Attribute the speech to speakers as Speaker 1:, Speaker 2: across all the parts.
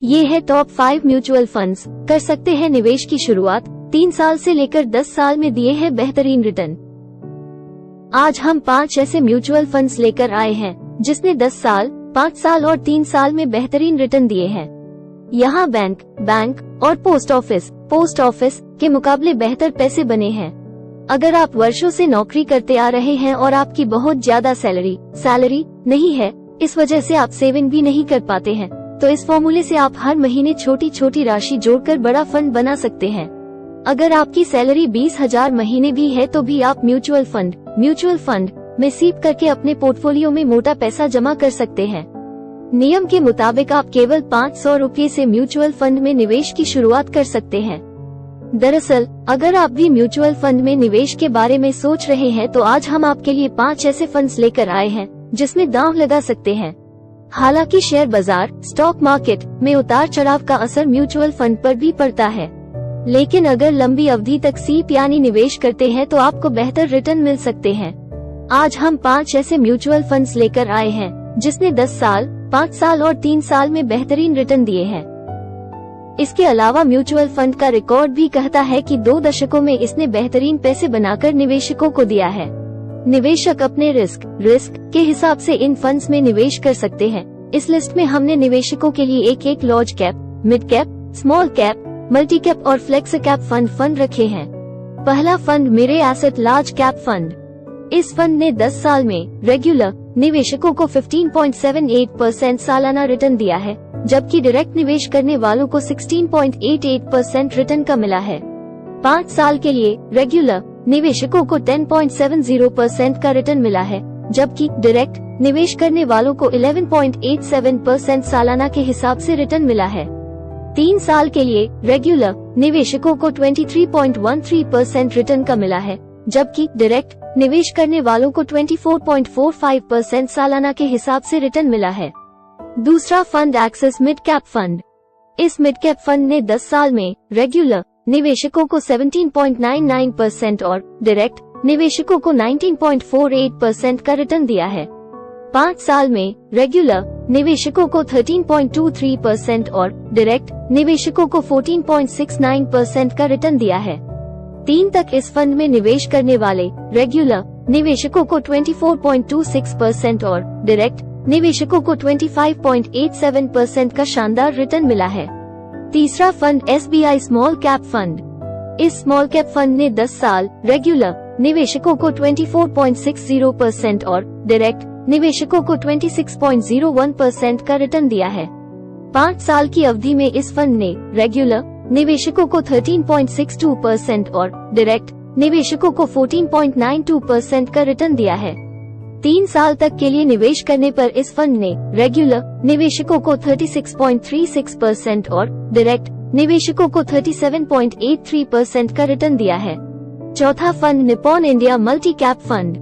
Speaker 1: ये है top 5 mutual funds. कर सकते हैं निवेश की शुरुआत। 3 साल से लेकर 10 साल में दिए हैं बेहतरीन रिटर्न। आज हम 5 ऐसे म्यूचुअल फंड्स लेकर आए हैं जिसने 10 साल, 5 साल और 3 साल में बेहतरीन रिटर्न दिए हैं। यहाँ बैंक और पोस्ट ऑफिस के मुकाबले बेहतर पैसे बने हैं। अगर आप वर्षों से नौकरी करते आ रहे हैं और आपकी बहुत ज्यादा सैलरी नहीं है, इस वजह से आप सेविंग भी नहीं कर पाते हैं, तो इस फॉर्मूले से आप हर महीने छोटी छोटी राशि जोड़कर बड़ा फंड बना सकते हैं। अगर आपकी सैलरी 20,000 महीने भी है तो भी आप म्यूचुअल फंड में सीप करके अपने पोर्टफोलियो में मोटा पैसा जमा कर सकते हैं। नियम के मुताबिक आप केवल 500 रुपये से म्यूचुअल फंड में निवेश की शुरुआत कर सकते हैं। दरअसल अगर आप भी म्यूचुअल फंड में निवेश के बारे में सोच रहे हैं तो आज हम आपके लिए 5 ऐसे फंड्स लेकर आए हैं जिसमें दांव लगा सकते हैं। हालांकि शेयर बाजार, स्टॉक मार्केट में उतार चढ़ाव का असर म्यूचुअल फंड पर भी पड़ता है, लेकिन अगर लंबी अवधि तक सीप यानी निवेश करते हैं तो आपको बेहतर रिटर्न मिल सकते हैं। आज हम 5 ऐसे म्यूचुअल फंड्स लेकर आए हैं जिसने 10 साल, 5 साल और 3 साल में बेहतरीन रिटर्न दिए हैं। इसके अलावा म्यूचुअल फंड का रिकॉर्ड भी कहता है कि 2 दशकों में इसने बेहतरीन पैसे बनाकर निवेशकों को दिया है। निवेशक अपने रिस्क के हिसाब से इन फंड्स में निवेश कर सकते हैं। इस लिस्ट में हमने निवेशकों के लिए एक large cap, mid cap, small cap, multi cap और फ्लेक्स कैप फंड रखे हैं। पहला फंड मेरे एसेट लार्ज कैप फंड। इस फंड ने 10 साल में रेगुलर निवेशकों को 15.78% सालाना रिटर्न दिया है, जबकि डायरेक्ट निवेश करने वालों को 16.88% रिटर्न का मिला है। 5 साल के लिए रेगुलर निवेशकों को 10.70% का रिटर्न मिला है, जबकि डायरेक्ट निवेश करने वालों को 11.87% सालाना के हिसाब से रिटर्न मिला है। 3 साल के लिए रेगुलर निवेशकों को 23.13% रिटर्न का मिला है, जबकि डायरेक्ट निवेश करने वालों को 24.45% सालाना के हिसाब से रिटर्न मिला है। दूसरा fund axis mid cap fund. इस मिड कैप फंड ने 10 साल में रेगुलर निवेशकों को 17.99% और डायरेक्ट निवेशकों को 19.48% का रिटर्न दिया है। 5 साल में रेगुलर निवेशकों को 13.23% और डायरेक्ट निवेशकों को 14.69% का रिटर्न दिया है। 3 तक इस फंड में निवेश करने वाले रेगुलर निवेशकों को 24.26% और डायरेक्ट निवेशकों को 25.87% का शानदार रिटर्न मिला है। तीसरा fund SBI small cap fund. इस स्मॉल कैप फंड ने 10 साल रेगुलर निवेशकों को 24.60% और डायरेक्ट निवेशकों को 26.01% का रिटर्न दिया है। 5 साल की अवधि में इस फंड ने रेगुलर निवेशकों को 13.62% और डायरेक्ट निवेशकों को 14.92% का रिटर्न दिया है। 3 साल तक के लिए निवेश करने पर इस फंड ने रेगुलर निवेशकों को 36.36% और डायरेक्ट निवेशकों को 37.83% का रिटर्न दिया है। चौथा fund Nippon India multi cap fund.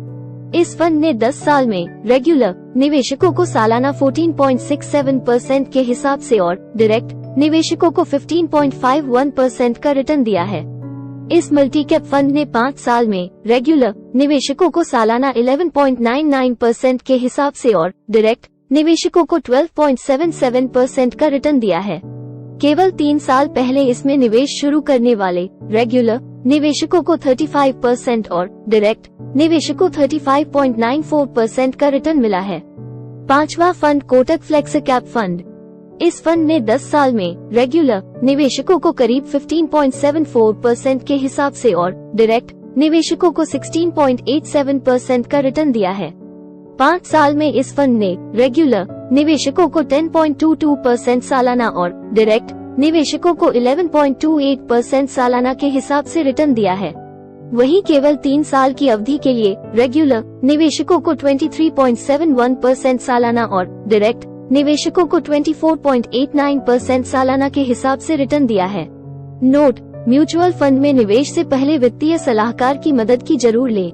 Speaker 1: इस फंड ने 10 साल में रेगुलर निवेशकों को सालाना 14.67% के हिसाब से और डायरेक्ट निवेशकों को 15.51% का रिटर्न दिया है। इस मल्टी कैप फंड ने 5 साल में रेगुलर निवेशकों को सालाना 11.99% के हिसाब से और डायरेक्ट निवेशकों को 12.77% का रिटर्न दिया है। केवल 3 साल पहले इसमें निवेश शुरू करने वाले रेगुलर निवेशकों को 35% और डायरेक्ट निवेशकों 35.94% का रिटर्न मिला है। 5वां fund Kotak flex cap fund. इस फंड ने 10 साल में रेगुलर निवेशकों को करीब 15.74% के हिसाब से और डायरेक्ट निवेशकों को 16.87% का रिटर्न दिया है। 5 साल में इस फंड ने रेगुलर निवेशकों को 10.22% सालाना और डायरेक्ट निवेशकों को 11.28% सालाना के हिसाब से रिटर्न दिया है। वहीं केवल 3 साल की अवधि के लिए रेगुलर निवेशकों को 23.71% सालाना और डायरेक्ट निवेशकों को 24.89% सालाना के हिसाब से रिटर्न दिया है। नोट: म्यूचुअल फंड में निवेश से पहले वित्तीय सलाहकार की मदद की जरूर लें।